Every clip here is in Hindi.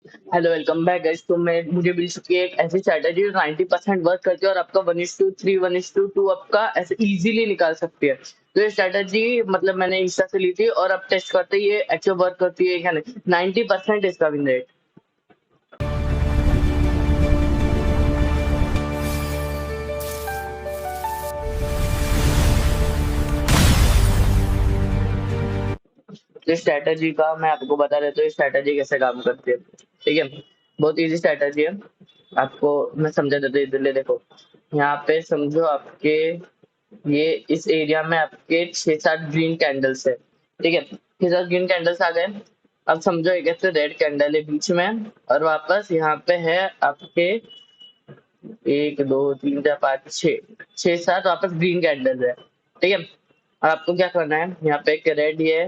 Hello, welcome back guys. तो मैं मुझे मिल चुकी है एक ऐसी स्ट्रैटेजी जो 90% वर्क करती है और आपका 1:3 1:2 आपका ऐसे इजीली निकाल सकती है। तो ये स्ट्रैटेजी मतलब मैंने इंस्टा से ली थी और अब टेस्ट करते ही ये एक्चुअल वर्क करती है क्या नहीं। 90% इसका विन रेट। तो स्ट्रैटेजी का मैं आपको बता देता हूँ, ये स्ट्रैटेजी कैसे काम करती है। ठीक है, बहुत इजी स्ट्रैटेजी है। आपको मैं समझा देता हूँ, इधर देखो। यहाँ पे समझो आपके ये इस एरिया में आपके 6-7 ग्रीन कैंडल्स है। ठीक है, 6-7 ग्रीन कैंडल्स आ गए। अब समझो एक ऐसे रेड कैंडल है बीच में, और वापस यहाँ पे है आपके 1 2 3 4 5 6 6 7 वापस ग्रीन कैंडल्स है। ठीक है, और आपको क्या करना है, यहाँ पे एक रेड ये है,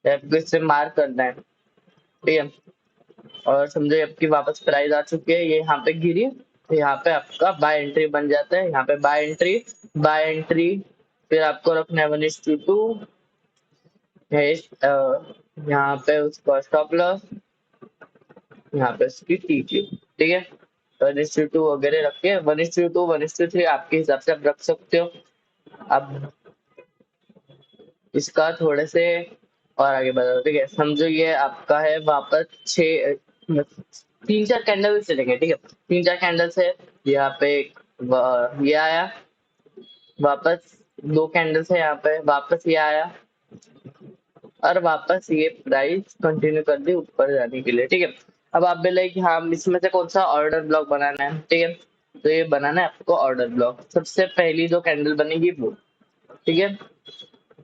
आपको इससे मार्क करना है। ठीक है, और समझो आपकी वापस प्राइस आ चुकी है, ये यहाँ पे गिरी, तो यहाँ पे आपका बाय एंट्री बन जाता है। यहाँ पे बाय एंट्री फिर आपको रखना है 1:2 है। यहाँ पे उसका स्टॉप लॉस, यहाँ पे उसकी टीटी। ठीक है, 1:2 वगैरह रख के 1:2 1:3 आपके हिसाब से आप रख सकते हो। अब इसका थोड़े से और आगे बढ़ो। ठीक है, समझो ये आपका है वापस 3-4 कैंडल चलेंगे। ठीक है, 3-4 कैंडल से यहाँ पे ये आया, वापस 2 कैंडल्स है यहाँ पे, वापस ये आया, और वापस ये प्राइस कंटिन्यू कर दी ऊपर जाने के लिए। ठीक है, अब आप बोले कि हाँ इसमें से कौन सा ऑर्डर ब्लॉक बनाना है। ठीक है, तो ये बनाना है आपको ऑर्डर ब्लॉक, सबसे पहली जो कैंडल बनेगी वो। ठीक है,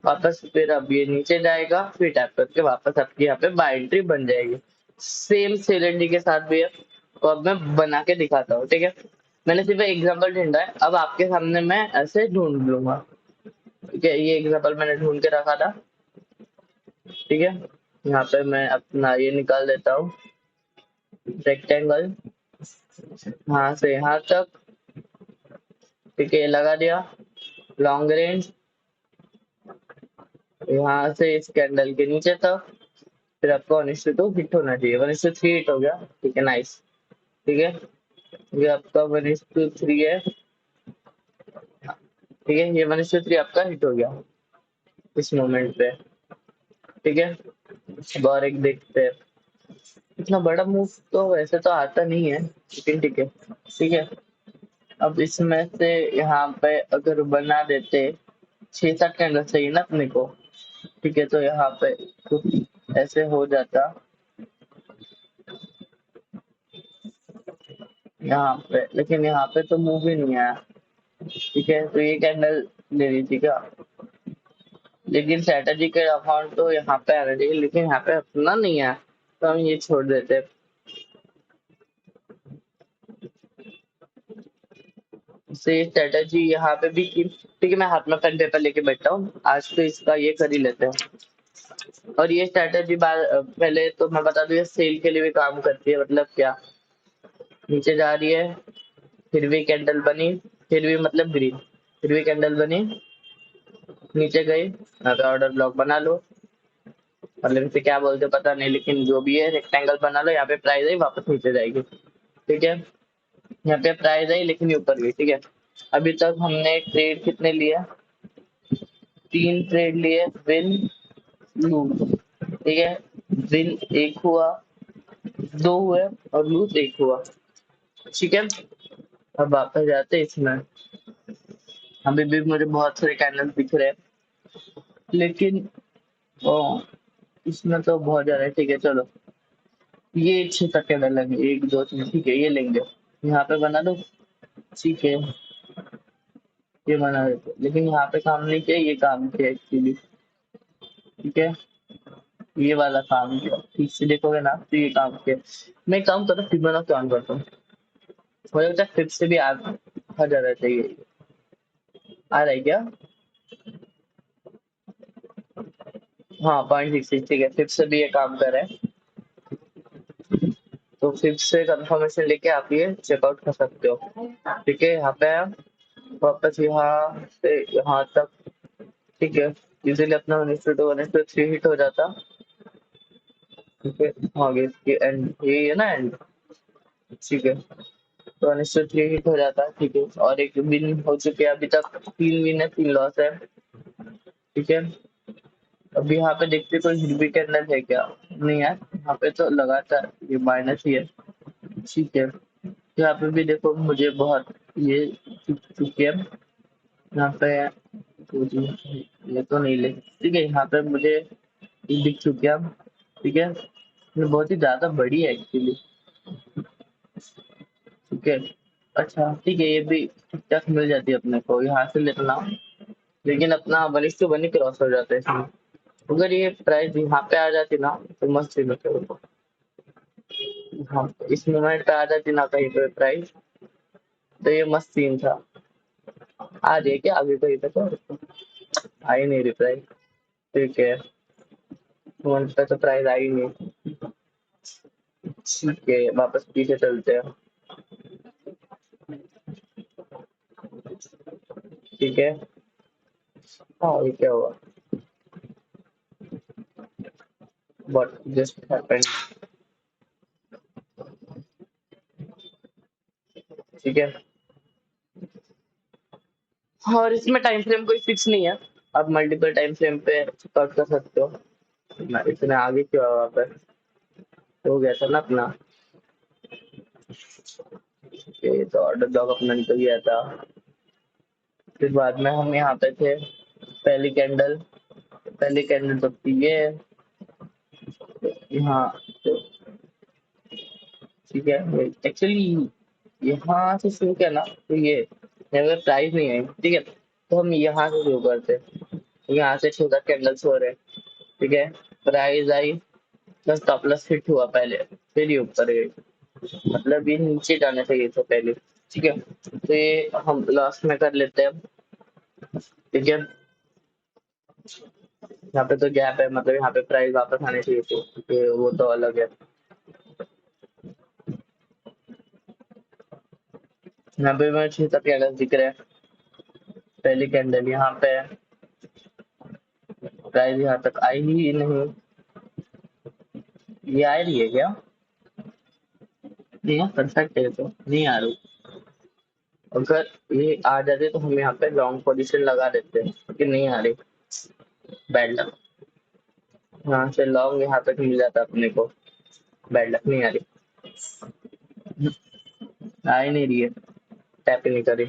वापस फिर अब ये नीचे जाएगा, फिर टैप करके वापस आपकी यहाँ पे बाय एंट्री बन जाएगी। सेम सेलेंडी के साथ भी है, तो अब मैं बना के दिखाता हूँ। ठीक है, मैंने सिर्फ एग्जांपल ढूंढा है, अब आपके सामने मैं ऐसे ढूंढ लूंगा। ठीक है, ये एग्जांपल मैंने ढूंढ के रखा था। ठीक है, यहाँ पे मैं अपना ये निकाल देता हूँ, रेक्टेंगल, यहाँ से यहाँ तक। ठीक है, ये लगा दिया लॉन्ग रेंज, यहाँ से इस कैंडल के नीचे तक। फिर आपको 1:2 हिट होना चाहिए, 1:3 हिट हो गया। ठीक है, नाइस। ठीक है, ये आपका 1:3 है। ठीक है, ये 1:3 आपका हिट हो गया इस मोमेंट पे। ठीक है, अब और एक देखते हैं। इतना बड़ा मूव तो वैसे तो आता नहीं है, लेकिन ठीक है। ठीक है, अब इसमें से यहाँ पे अगर बना देते 6-7 कैंडल चाहिए ना अपने को। ठीक है, तो यहाँ पे कुछ ऐसे हो जाता यहाँ पे, लेकिन यहाँ पे तो मूव ही नहीं आया। ठीक है, तो ये कैंडल लेनी थी क्या, लेकिन स्ट्रेटेजी के अकाउंट तो यहाँ पे आना चाहिए, लेकिन यहाँ पे अपना नहीं है, तो हम ये छोड़ देते हैं। से स्ट्रेटेजी यहाँ पे भी की। ठीक है, मैं हाथ में पेन पेपर लेके बैठा हूँ, आज तो इसका ये कर ही लेते हैं। और ये स्ट्रेटेजी पहले तो मैं बता दूं, ये सेल के लिए भी काम करती है। मतलब क्या, नीचे जा रही है, फिर भी कैंडल बनी, फिर भी मतलब ग्रीन, फिर भी कैंडल बनी, नीचे गई, यहाँ पे ऑर्डर ब्लॉक बना लो। मतलब इसे क्या बोलते पता नहीं, लेकिन जो भी है रेक्टेंगल बना लो। यहाँ पे प्राइस आई, वापस नीचे जाएगी। ठीक है, यहाँ पे प्राइस आई लेकिन ये ऊपर गई। ठीक है, अभी तक हमने ट्रेड कितने लिए, 3 ट्रेड लिए, विन लूज। ठीक है, विन एक हुआ, 2 हुए, और लूज एक हुआ। ठीक है, अब वापस जाते हैं इसमें। अभी भी मुझे बहुत सारे कैंडल दिख रहे हैं, लेकिन ओ, इसमें तो बहुत ज्यादा है। ठीक है, चलो ये 6 तक कैंडल लेंगे, 1 2 3। ठीक है, ये लेंगे, यहाँ पे बना दो। ठीक है, ये बना देते, लेकिन यहाँ पे काम नहीं किया, ये काम किया एक्चुअली। ठीक है, ये वाला काम किया, ठीक से देखोगे ना तो ये काम किया। मैं एक काम करता हूँ, फिबोनाची ऑन करता हूँ, मुझे लगता है फिर से भी आ जाना चाहिए। आ रहा है क्या? हाँ, 0.66। ठीक है, फिर से भी ये काम कर रहा है, तो फिर से कंफर्मेशन लेके आप ये चेकआउट कर सकते हो। ठीक है, यहाँ पे आप वापस यहाँ से यहाँ तक। ठीक है, इजीली अपना 1:2 1:3 हिट हो जाता। ठीक है, आगे ये एंड, ये है ना एंड। ठीक है, तो 1:3 हिट हो जाता है। ठीक है, और एक विन हो चुके हैं अभी तक, 3 विन है 3 लॉस है। ठीक है, अब यहाँ पे देखते कोई हिट भी कैंडल है क्या? नहीं यार, यहाँ पे तो लगातार ये माइनस ही है। ठीक है, यहाँ पे भी देखो मुझे बहुत ये चुप चुकी है यहाँ पे। तो ये तो नहीं ले, ठीक है, यहाँ पे मुझे ये दिख चुकी है अब। ठीक है, ये बहुत ही ज्यादा बड़ी है एक्चुअली। ठीक है, अच्छा ठीक है, ये भी ठीक ठाक मिल जाती है अपने को यहाँ से लेना। लेकिन अपना 1:1 ही क्रॉस हो जाता है इसमें। अगर ये प्राइस यहाँ पे आ जाती ना तो मस्त थी मेरे को। हाँ, इस मोमेंट पे आ जाती ना कहीं पे प्राइस, तो ये मस्त सीन था। आ रही है क्या आगे कहीं तक? आ ही नहीं रही प्राइस। ठीक है, मोमेंट पे तो प्राइस आई नहीं। ठीक है, वापस पीछे चलते हैं। ठीक है, हाँ ये क्या हुआ? What just happened? ठीक है, और इसमें टाइम फ्रेम कोई फिक्स नहीं है, आप मल्टीपल टाइम फ्रेम पे कट कर सकते हो। मैं इतने आगे क्यों हुआ वहाँ पे? हो गया था ना अपना। ये तो ऑर्डर डॉग अपना निकल गया था। फिर बाद में हम यहाँ पे थे, पहली कैंडल, पहली कैंडल तो थी ये यहाँ। तो ठीक है, एक्चुअली यहाँ से शुरू किया ना, तो ये अगर प्राइस नहीं है, ठीक है, तो हम यहाँ से शुरू करते हैं। यहाँ से 14 कैंडल्स हो रहे हैं। ठीक है, price I, plus top plus hit हुआ पहले, फिर ये ऊपर गई। मतलब ये नीचे जाना चाहिए था पहले। ठीक है, तो ये हम लास्ट में कर लेते हैं। ठीक है, यहाँ पे तो गैप है, मतलब यहाँ पे प्राइस वापस आने चाहिए थे, क्योंकि वो तो अलग है। यहाँ पे मैं 6 कैंडल दिख रहे हैं, पहली कैंडल यहाँ पे, प्राइस यहाँ तक आई ही नहीं। ये आ रही है क्या? नहीं है, परफेक्ट है, तो नहीं आ रही। अगर ये आ जाते तो हम यहाँ पे लॉन्ग पोजीशन लगा देते हैं, लेकिन नहीं आ रही। Bad luck. यहाँ से लॉन्ग यहाँ तक मिल जाता अपने को। बैड लक, नहीं आ रही। आ ही नहीं रही है, टैप ही नहीं करी।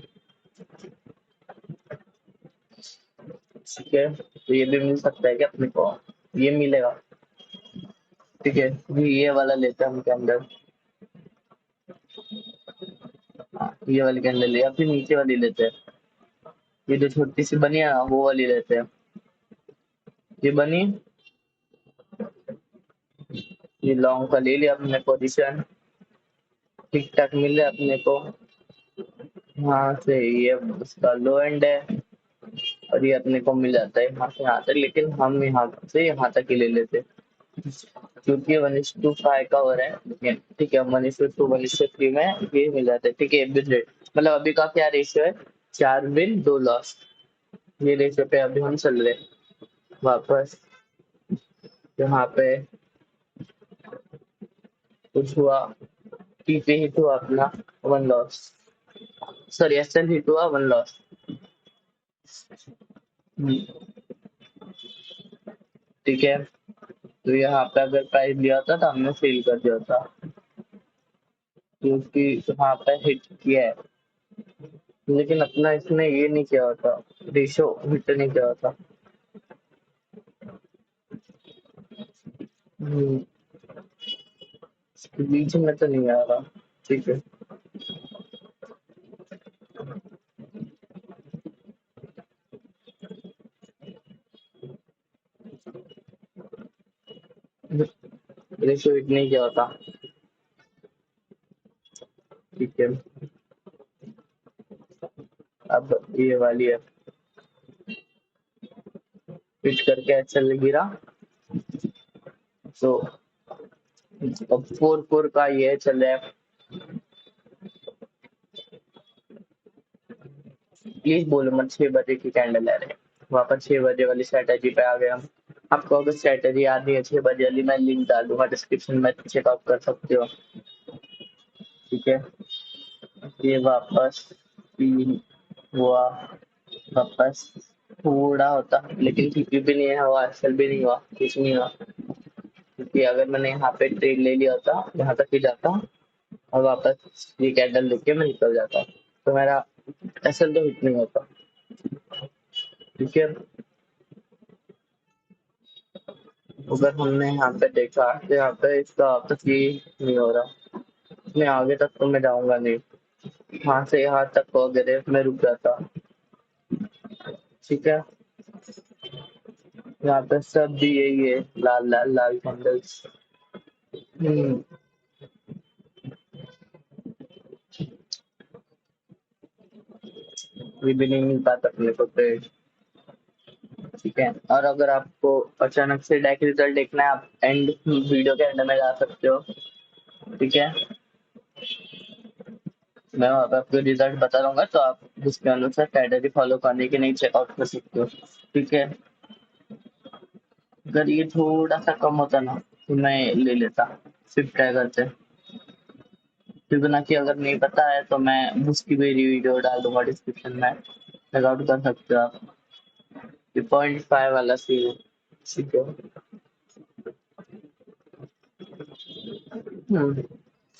ठीक है, तो ये भी मिल सकता है क्या अपने को? ये मिलेगा। ठीक है, ये वाला लेते हैं हम कैंडल। हाँ, ये वाली कैंडल ले, या फिर नीचे वाली लेते हैं। ये जो छोटी सी बनी है ना, वो वाली लेते हैं। ये बनी, ये लॉन्ग का ले लिया अपने पोजीशन। ठीक ठाक मिल रहा है अपने को। यहाँ से ये उसका लो एंड है, और ये अपने को मिल जाता है यहाँ से यहाँ तक, लेकिन हम यहाँ से यहाँ तक ही ले लेते हैं, क्योंकि 1:5 का हो रहा है। लेकिन ठीक है, 1:2 1:3 में ये मिल जाता है। ठीक है, बिन रेट, मतलब अभी का क्या रेशियो है? 4 विन 2 लॉस, ये रेशियो पे अभी हम चल रहे हैं। वापस यहाँ पे कुछ हुआ, टीपी हिट हुआ अपना, 1 लॉस, सॉरी एसएल हिट हुआ, 1 लॉस। ठीक है, तो यहाँ पे अगर प्राइस लिया होता तो हमने सेल कर दिया होता, क्योंकि वहाँ पे हिट किया है। लेकिन अपना इसने ये नहीं किया होता, रेशो हिट नहीं किया होता। हम्म, बीच में तो नहीं आ रहा। ठीक है, रेशो हिट नहीं किया होता। ठीक है, अब ये वाली है, हिट करके एचएल गिरा। तो अब 4 का ये चल रहा है। प्लीज बोलो मत 6 बजे की कैंडल है रे। वापस 6 बजे वाली स्ट्रेटेजी पे आ गए हम। आपको अगर स्ट्रेटेजी याद नहीं है 6 बजे वाली, मैं लिंक डाल दूंगा डिस्क्रिप्शन में, चेकआउट कर सकते हो। ठीक है, ये वापस 3 हुआ, वापस थोड़ा होता, लेकिन TP भी नहीं हुआ, SL भी नहीं हुआ, कुछ नहीं हुआ, क्योंकि अगर मैंने यहाँ पे ट्रेड ले लिया होता, यहाँ तक ही जाता और वापस ये कैंडल लेके मैं निकल जाता, तो मेरा SL तो हिट नहीं होता। ठीक है, अगर हमने यहाँ पे देखा तो यहाँ पे इसका वापस ये नहीं हो रहा, इसमें आगे तक तो मैं जाऊंगा नहीं, यहाँ से यहाँ तक वगैरह मैं रुक जाता। ठीक है, यहाँ पे सब भी यही है, लाल लाल लाल कैंडल्स। हम्म, ये भी नहीं मिल पाता अपने को ट्रेड। ठीक है, और अगर आपको अचानक से डायरेक्ट रिजल्ट देखना है, आप एंड वीडियो के एंड में जा सकते हो। ठीक है, मैं वहाँ पे आपको रिजल्ट बता दूंगा, तो आप उसके अनुसार स्ट्रेटेजी फॉलो करने की नहीं चेकआउट कर सकते हो। ठीक है, अगर ये थोड़ा सा कम होता ना तो मैं ले लेता, सिर्फ ट्राई करते, फिबोनाची अगर नहीं पता है तो मैं उसकी भी वीडियो डाल दूंगा डिस्क्रिप्शन में, चेकआउट कर सकते हो आप। ये 0.5 वाला सी है। ठीक है,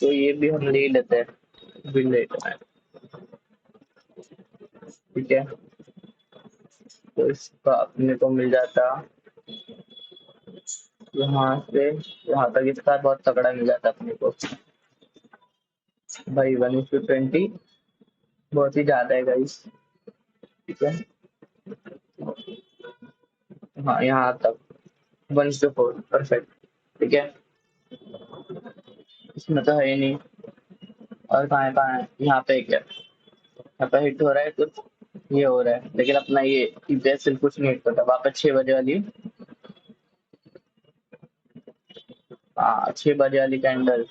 तो ये भी हम ले लेते हैं बिल रेट में। ठीक है, तो इसका अपने को मिल जाता यहाँ से यहाँ तक, इसका बहुत तगड़ा मिल जाता अपने को भाई, 1:20 बहुत ही ज्यादा है गाइस। ठीक है, हाँ यहाँ तक 1:4 परफेक्ट। ठीक है, इसमें तो है ही नहीं, और कहाँ है, यहाँ पे क्या, यहाँ पे हिट हो रहा है कुछ, ये हो रहा है, लेकिन अपना ये EPS सिर्फ कुछ नहीं हिट करता। वापस 6 बजे वाली, हाँ 6 बजे वाली कैंडल,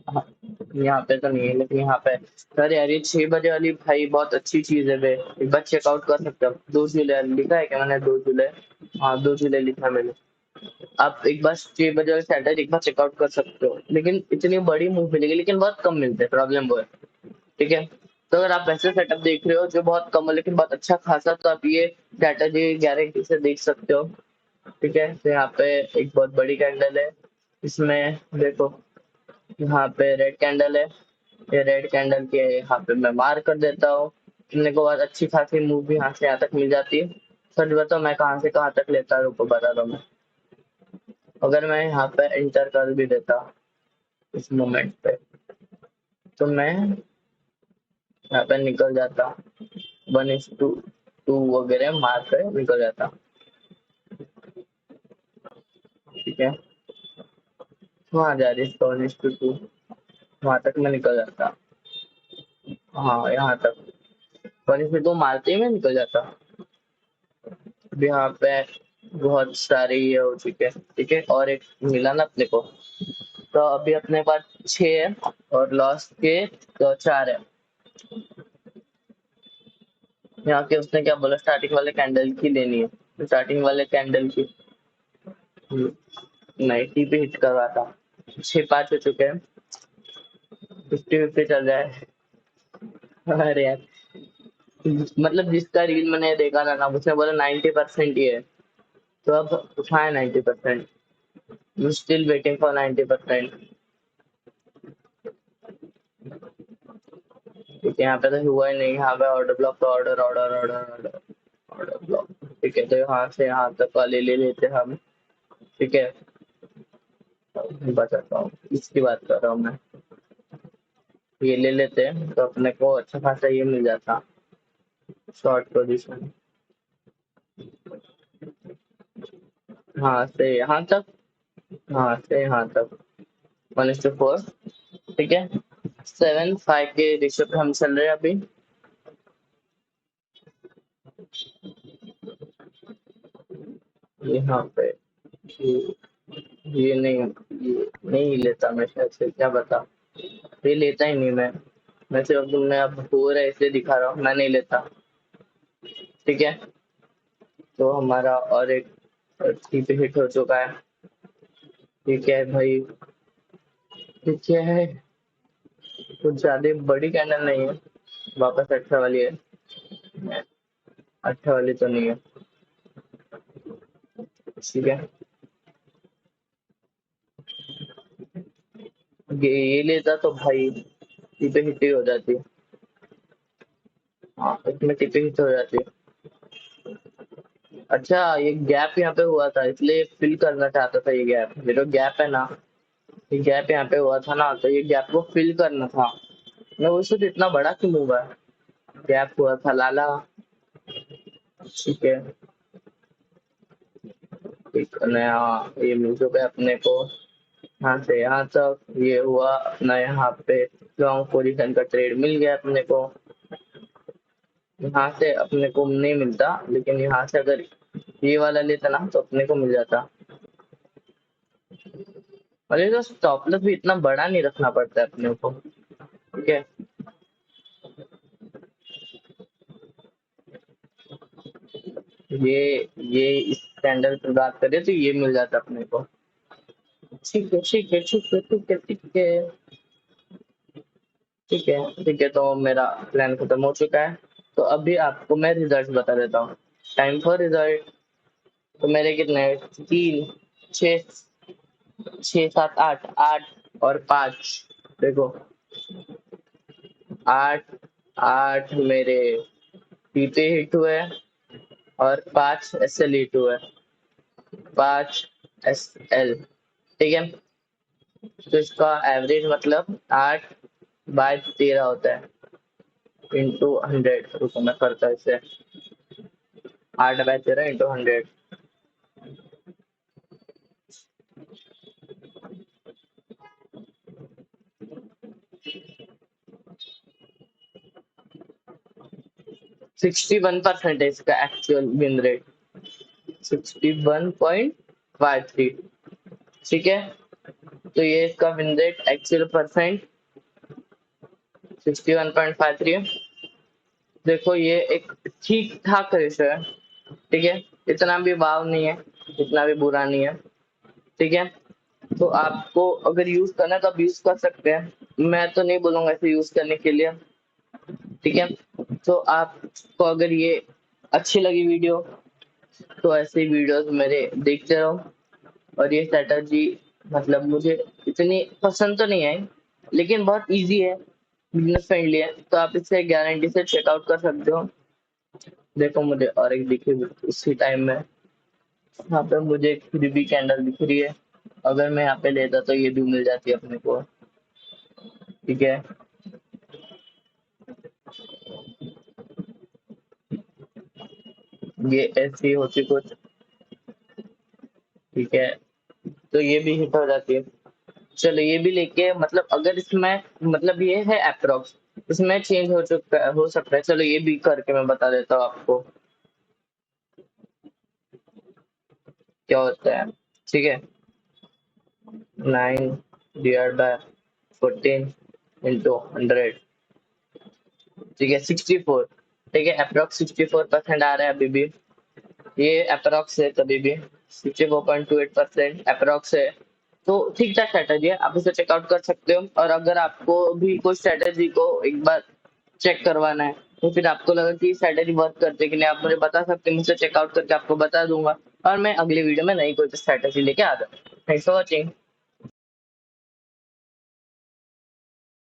हाँ, यहाँ पे तो नहीं है, लेकिन यहाँ पे, अरे यार ये 6 बजे वाली भाई बहुत अच्छी चीज है बे, एक बार चेकआउट कर सकते हो। 2 जुलाई लिखा है क्या मैंने, 2 जुलाई, हाँ 2 जुलाई लिखा है मैंने। आप एक बार 6 बजे वाले सैटरडे एक बार चेकआउट कर सकते हो, लेकिन इतनी बड़ी मूव मिलेगी, लेकिन बहुत कम मिलते हैं, प्रॉब्लम वो है। ठीक है, तो अगर आप वैसे सेटअप देख रहे हो जो बहुत कम हो लेकिन बहुत अच्छा खासा, तो आप ये सैटरडे गारंटी से देख सकते हो। ठीक है, तो यहाँ पे एक बहुत बड़ी कैंडल है, इसमें देखो, यहाँ पे रेड कैंडल है, ये रेड कैंडल के यहाँ पे मैं मार कर देता हूँ, अपने को बहुत अच्छी खासी मूव भी यहाँ से यहाँ तक मिल जाती है। सच बताओ मैं कहाँ से कहाँ तक लेता हूँ, बता रहा हूँ मैं, अगर मैं यहाँ पे एंटर कर भी देता इस मोमेंट पे, तो मैं यहाँ पे निकल जाता, 1:2 वगैरह मार कर निकल जाता। ठीक है, वहाँ जा रही है 1:2, वहाँ तक मैं निकल जाता, हाँ यहाँ तक 1:2 मारते ही मैं निकल जाता। अब यहाँ पे बहुत सारे ये हो चुके हैं। ठीक है, और एक मिला ना अपने को, तो अभी अपने पास 6 है, और लॉस के तो 4 है। यहाँ के उसने क्या बोला, स्टार्टिंग वाले कैंडल की लेनी है, तो स्टार्टिंग वाले कैंडल की 90 पे हिट करवा था, 6-5 हो चुके हैं, 50-50 चल रहा है। अरे यार, मतलब जिसका रील मैंने देखा था ना, उसने बोला 90% ही है, तो अब उठाए 90%, यू स्टिल वेटिंग फॉर 90%। ठीक है, यहाँ पे तो हुआ ही नहीं, यहाँ पे ऑर्डर ब्लॉक, तो order order order order order block. ठीक है, तो यहाँ से यहाँ तक वाले ले लेते हैं हम। ठीक है, बचाता हूँ, इसकी बात कर रहा हूँ मैं, ये ले लेते हैं तो अपने को अच्छा खासा ये मिल जाता, शॉर्ट पोजीशन, हाँ से यहाँ तक, हाँ से यहाँ तक 1:4। ठीक है, 7-5 के रेशियो पे हम चल रहे हैं अभी। यहाँ पे ये, ये नहीं, ये नहीं लेता मैं शायद से, क्या बता, ये लेता ही नहीं मैं सिर्फ, तुमने अब हो रहा है इसलिए दिखा रहा हूँ, मैं नहीं लेता। ठीक है, तो हमारा और एक टीपी हिट हो चुका है। ठीक है भाई, ठीक है, कुछ ज्यादा बड़ी कैंडल नहीं है, वापस 18 वाली है, 18 वाली तो नहीं है। ठीक है, ये लेता तो भाई टीपे हिट ही हो जाती। हाँ, इसमें टीपे हिट हो जाती। अच्छा, ये गैप यहाँ पे हुआ था, इसलिए फिल करना चाहता था। ये गैप, ये जो गैप है ना, ये गैप यहाँ पे हुआ था ना, तो ये गैप को फिल करना था। मैं वो सोच इतना बड़ा क्यों मूव है, गैप हुआ था लाला। ठीक है, एक नया ये मिल चुका है अपने को। यहाँ से यहाँ तक ये हुआ अपना, यहाँ पे लॉन्ग पोजीशन का ट्रेड मिल गया अपने को। यहाँ से अपने को नहीं मिलता, लेकिन यहाँ से अगर ये वाला लेता ना तो अपने को मिल जाता। और ये तो स्टॉप लॉस भी इतना बड़ा नहीं रखना पड़ता है अपने को। ठीक है, ये इस कैंडल पे बात करें तो ये मिल जाता अपने को। ठीक है, ठीक है, ठीक है, ठीक है, ठीक है, ठीक है, ठीक है, तो मेरा प्लान खत्म हो चुका है। तो अभी आपको मैं रिजल्ट बता देता हूँ। Time for result. तो मेरे कितने, 3, 6, 6, 7, 8, 8 और 5। देखो, 8, 8 मेरे पीपे हिट हुए और 5 एसएल हिट हुए, 5 एसएल। ठीक है, तो इसका एवरेज मतलब 8/13 होता है, इंटू 100। रुको मैं करता इसे, 8/13 इंटू 100। 61% है इसका एक्चुअल विन रेट, 61.53। ठीक है, तो ये इसका विन रेट एक्चुअल परसेंट 61.53। देखो, ये एक ठीक ठाक रेशो है। ठीक है, इतना भी वाव नहीं है, इतना भी बुरा नहीं है। ठीक है, तो आपको अगर यूज करना है तो आप यूज कर सकते हैं, मैं तो नहीं बोलूंगा इसे यूज करने के लिए। ठीक है, तो आपको अगर ये अच्छी लगी वीडियो, तो ऐसे वीडियोस मेरे देखते रहो। और ये स्ट्रेटजी मतलब मुझे इतनी पसंद तो नहीं आई, लेकिन बहुत इजी है, बिजनेस फ्रेंडली है, तो आप इसे गारंटी से चेकआउट कर सकते हो। देखो, मुझे और एक दिखी उसी टाइम में, यहाँ पे मुझे एक 3B कैंडल दिख रही है। अगर मैं यहाँ पे लेता तो ये भी मिल जाती है अपने को। ठीक है, ये ऐसी होती कुछ। ठीक है, तो ये भी हिट हो जाती है। चलो, ये भी लेके मतलब अगर इसमें मतलब ये है अप्रोक्स, इसमें चेंज हो चुका हो सकता है। चलो, ये भी करके मैं बता देता हूँ आपको क्या होता है। ठीक है, 9/14 इंटू 100। ठीक है, 64। ठीक है, अप्रोक्स 64% आ रहा है अभी भी। ये अप्रोक्स है, कभी भी 64.28% अप्रोक्स है। तो ठीक ठाक स्ट्रेटेजी है, आप इसे चेकआउट कर सकते हो। और अगर आपको भी कोई स्ट्रेटेजी को एक बार चेक करवाना है, तो फिर आपको लगा कि स्ट्रेटेजी वर्क करते है कि नहीं, आप मुझे बता सकते हैं, मुझसे चेकआउट करके आपको बता दूंगा। और मैं अगली वीडियो में नई कोई स्ट्रेटेजी लेके आ जाऊँ। Thanks for watching.